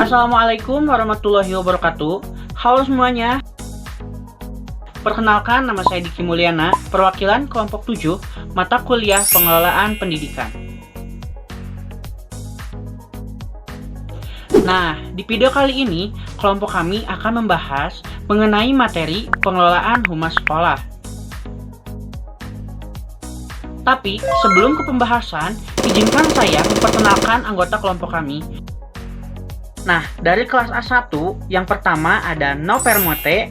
Assalamualaikum warahmatullahi wabarakatuh. Halo semuanya. Perkenalkan, nama saya Diki Mulyana, perwakilan kelompok 7, mata kuliah pengelolaan pendidikan. Nah, di video kali ini, kelompok kami akan membahas mengenai materi pengelolaan humas sekolah. Tapi, sebelum ke pembahasan, izinkan saya memperkenalkan anggota kelompok kami. Nah, dari kelas A1, yang pertama ada Nopermote,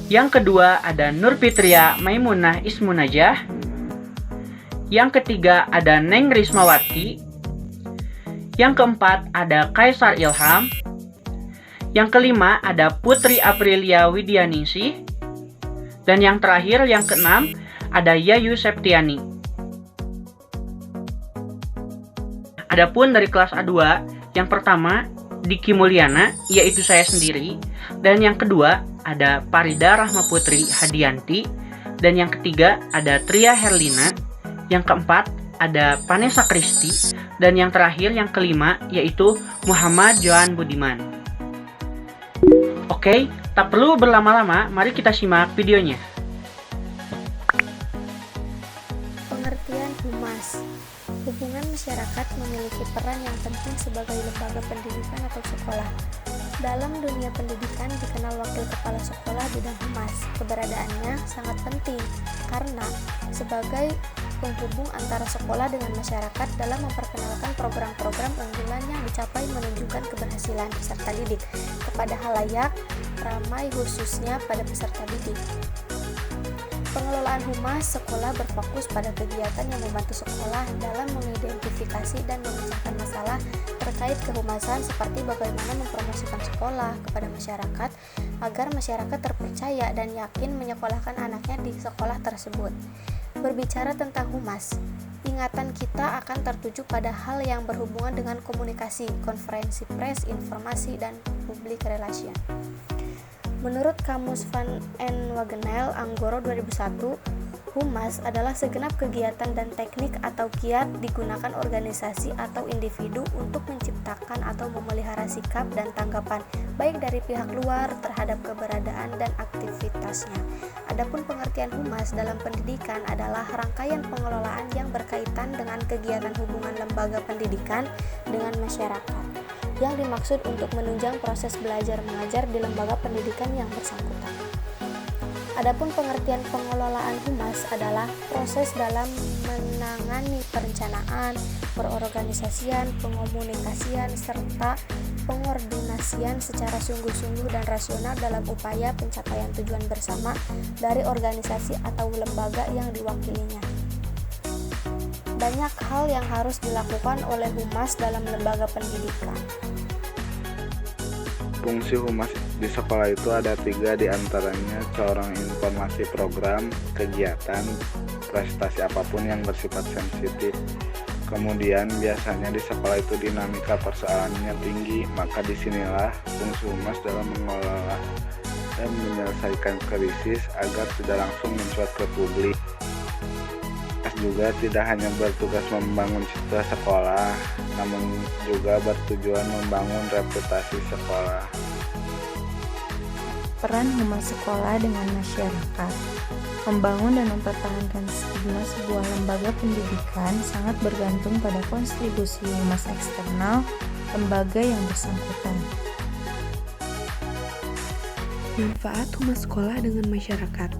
yang kedua ada Nur Fitria Maimunah Ismunajah, yang ketiga ada Neng Rismawati, yang keempat ada Kaisar Ilham, yang kelima ada Putri Aprilia Widianingsih, dan yang terakhir, yang keenam, ada Yayu Septiani. Adapun dari kelas A2, yang pertama Diki Mulyana, yaitu saya sendiri, dan yang kedua ada Parida Rahmaputri Hadianti, dan yang ketiga ada Tria Herlina, yang keempat ada Vanessa Kristi, dan yang terakhir, yang kelima, yaitu Muhammad Johan Budiman. Oke, tak perlu berlama-lama, mari kita simak videonya. Pengertian humas. Hubungan masyarakat memiliki peran yang penting sebagai lembaga pendidikan atau sekolah. Dalam dunia pendidikan dikenal wakil kepala sekolah bidang humas. Keberadaannya sangat penting karena sebagai penghubung antara sekolah dengan masyarakat dalam memperkenalkan program-program unggulan yang dicapai menunjukkan keberhasilan peserta didik kepada halayak ramai, khususnya pada peserta didik. Pengelolaan humas sekolah berfokus pada kegiatan yang membantu sekolah dalam mengidentifikasi dan memecahkan masalah terkait kehumasan, seperti bagaimana mempromosikan sekolah kepada masyarakat agar masyarakat terpercaya dan yakin menyekolahkan anaknya di sekolah tersebut. Berbicara tentang humas, ingatan kita akan tertuju pada hal yang berhubungan dengan komunikasi, konferensi pers, informasi, dan public relation. Menurut Kamus Van en Wagenel, Anggoro 2001, humas adalah segenap kegiatan dan teknik atau kiat digunakan organisasi atau individu untuk menciptakan atau memelihara sikap dan tanggapan baik dari pihak luar terhadap keberadaan dan aktivitasnya. Adapun pengertian humas dalam pendidikan adalah rangkaian pengelolaan yang berkaitan dengan kegiatan hubungan lembaga pendidikan dengan masyarakat, yang dimaksud untuk menunjang proses belajar mengajar di lembaga pendidikan yang bersangkutan. Adapun pengertian pengelolaan humas adalah proses dalam menangani perencanaan, perorganisasian, pengomunikasian, serta pengordinasian secara sungguh-sungguh dan rasional dalam upaya pencapaian tujuan bersama dari organisasi atau lembaga yang diwakilinya. Banyak hal yang harus dilakukan oleh humas dalam lembaga pendidikan. Fungsi humas di sekolah itu ada 3, diantaranya corong informasi program, kegiatan, prestasi apapun yang bersifat sensitif. Kemudian biasanya di sekolah itu dinamika persoalannya tinggi, maka disinilah fungsi humas dalam mengelola dan menyelesaikan krisis agar tidak langsung mencuat ke publik. Juga tidak hanya bertugas membangun citra sekolah, namun juga bertujuan membangun reputasi sekolah. Peran humas sekolah dengan masyarakat. Membangun dan mempertahankan stigma sebuah lembaga pendidikan sangat bergantung pada kontribusi humas eksternal lembaga yang bersangkutan. Manfaat humas sekolah dengan masyarakat.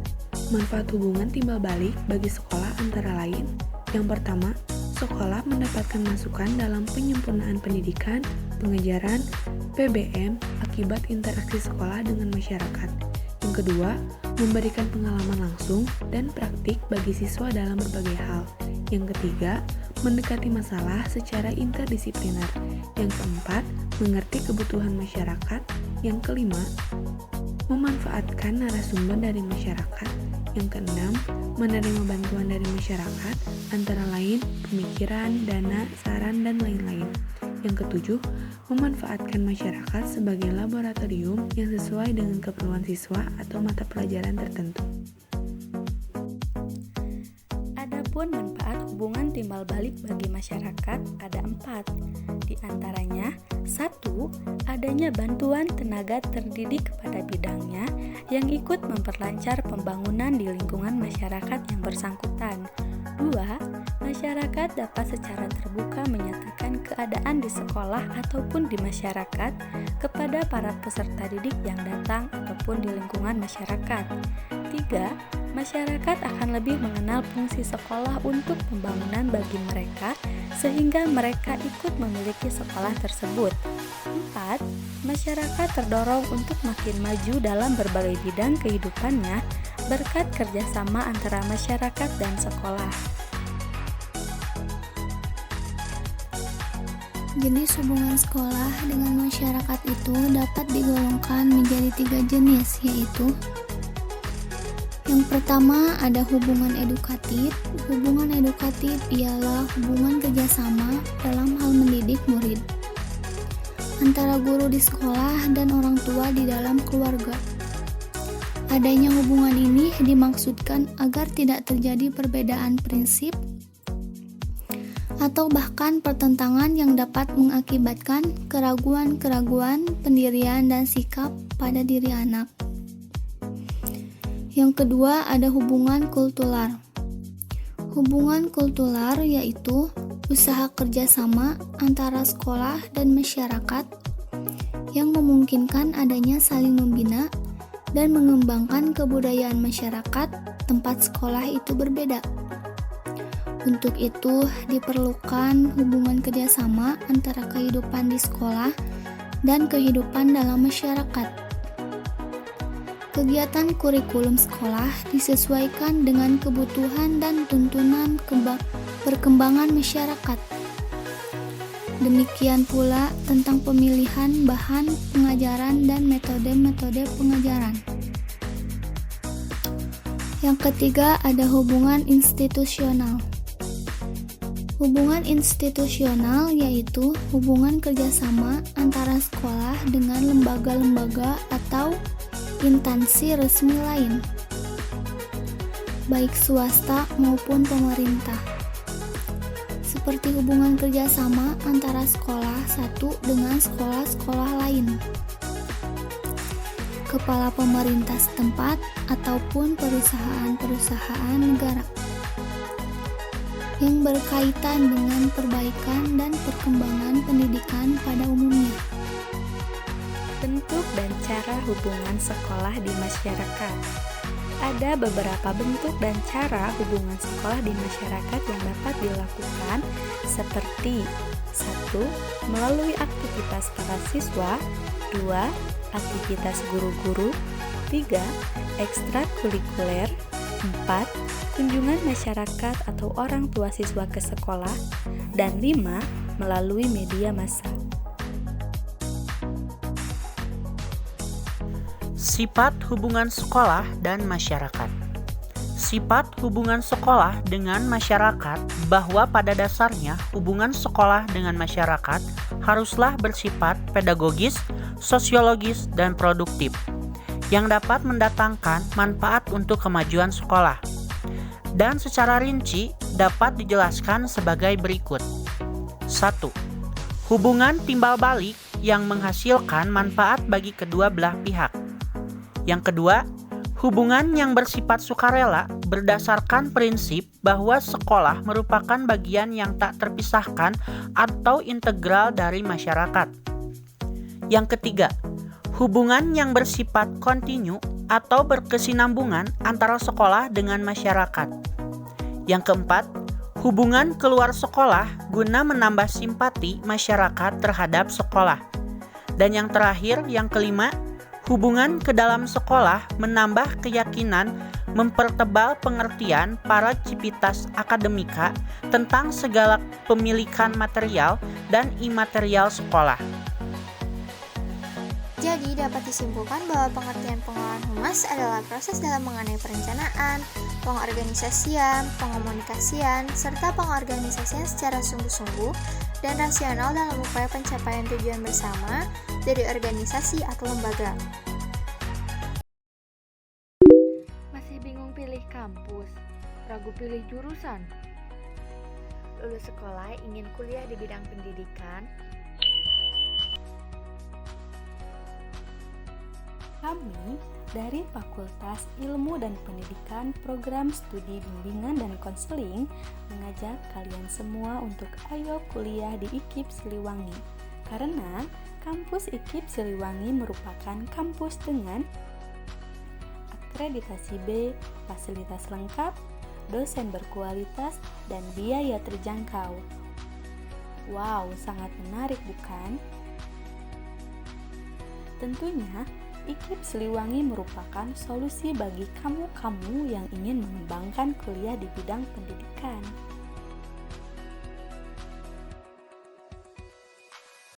Manfaat hubungan timbal balik bagi sekolah antara lain: yang pertama, sekolah mendapatkan masukan dalam penyempurnaan pendidikan, pengejaran, PBM akibat interaksi sekolah dengan masyarakat. Yang kedua, memberikan pengalaman langsung dan praktik bagi siswa dalam berbagai hal. Yang ketiga, mendekati masalah secara interdisipliner. Yang keempat, mengerti kebutuhan masyarakat. Yang kelima, memanfaatkan narasumber dari masyarakat. Yang keenam, menerima bantuan dari masyarakat, antara lain pemikiran, dana, saran, dan lain-lain. Yang ketujuh, memanfaatkan masyarakat sebagai laboratorium yang sesuai dengan keperluan siswa atau mata pelajaran tertentu. Adapun manfaat hubungan timbal balik bagi masyarakat ada 4. Di antaranya, 1. Adanya bantuan tenaga terdidik kepada bidangnya yang ikut memperlancar pembangunan di lingkungan masyarakat yang bersangkutan. 2. Masyarakat dapat secara terbuka menyatakan keadaan di sekolah ataupun di masyarakat kepada para peserta didik yang datang ataupun di lingkungan masyarakat. 3. Masyarakat akan lebih mengenal fungsi sekolah untuk pembangunan bagi mereka sehingga mereka ikut memiliki sekolah tersebut. 4. Masyarakat terdorong untuk makin maju dalam berbagai bidang kehidupannya berkat kerjasama antara masyarakat dan sekolah. Jenis hubungan sekolah dengan masyarakat itu dapat digolongkan menjadi 3 jenis, yaitu yang pertama ada hubungan edukatif. Hubungan edukatif ialah hubungan kerjasama dalam hal mendidik murid antara guru di sekolah dan orang tua di dalam keluarga. Adanya hubungan ini dimaksudkan agar tidak terjadi perbedaan prinsip atau bahkan pertentangan yang dapat mengakibatkan keraguan-keraguan pendirian dan sikap pada diri anak. Yang kedua ada hubungan kultural. Hubungan kultural yaitu usaha kerjasama antara sekolah dan masyarakat yang memungkinkan adanya saling membina dan mengembangkan kebudayaan masyarakat tempat sekolah itu berbeda. Untuk itu diperlukan hubungan kerjasama antara kehidupan di sekolah dan kehidupan dalam masyarakat. Kegiatan kurikulum sekolah disesuaikan dengan kebutuhan dan tuntunan perkembangan masyarakat. Demikian pula tentang pemilihan bahan pengajaran dan metode-metode pengajaran. Yang ketiga ada hubungan institusional. Hubungan institusional yaitu hubungan kerjasama antara sekolah dengan lembaga-lembaga atau instansi resmi lain, baik swasta maupun pemerintah, seperti hubungan kerjasama antara sekolah satu dengan sekolah-sekolah lain, kepala pemerintah setempat, ataupun perusahaan-perusahaan negara yang berkaitan dengan perbaikan dan perkembangan pendidikan pada umumnya. Bentuk dan cara hubungan sekolah di masyarakat. Ada beberapa bentuk dan cara hubungan sekolah di masyarakat yang dapat dilakukan seperti 1. Melalui aktivitas para siswa. 2. Aktivitas guru-guru. 3. Ekstrakurikuler. 4. Kunjungan masyarakat atau orang tua siswa ke sekolah. Dan 5. Melalui media massa. Sifat hubungan sekolah dan masyarakat. Sifat hubungan sekolah dengan masyarakat bahwa pada dasarnya hubungan sekolah dengan masyarakat haruslah bersifat pedagogis, sosiologis, dan produktif yang dapat mendatangkan manfaat untuk kemajuan sekolah. Dan secara rinci dapat dijelaskan sebagai berikut. 1. Hubungan timbal balik yang menghasilkan manfaat bagi kedua belah pihak. Yang kedua, hubungan yang bersifat sukarela berdasarkan prinsip bahwa sekolah merupakan bagian yang tak terpisahkan atau integral dari masyarakat. Yang ketiga, hubungan yang bersifat kontinu atau berkesinambungan antara sekolah dengan masyarakat. Yang keempat, hubungan keluar sekolah guna menambah simpati masyarakat terhadap sekolah. Dan yang terakhir, yang kelima, hubungan ke dalam sekolah menambah keyakinan, mempertebal pengertian para civitas akademika tentang segala pemilikan material dan imaterial sekolah. Jadi dapat disimpulkan bahwa pengertian pengelolaan humas adalah proses dalam mengenai perencanaan, pengorganisasian, pengomunikasian, serta pengorganisasian secara sungguh-sungguh dan rasional dalam upaya pencapaian tujuan bersama dari organisasi atau lembaga. Masih bingung pilih kampus? Ragu pilih jurusan? lulus sekolah ingin kuliah di bidang pendidikan? Kami dari Fakultas Ilmu dan Pendidikan Program Studi Bimbingan dan Konseling mengajak kalian semua untuk ayo kuliah di IKIP Siliwangi. Karena kampus IKIP Siliwangi merupakan kampus dengan akreditasi B, fasilitas lengkap, dosen berkualitas, dan biaya terjangkau. Wow, sangat menarik bukan? Tentunya, IKIP Siliwangi merupakan solusi bagi kamu-kamu yang ingin mengembangkan kuliah di bidang pendidikan.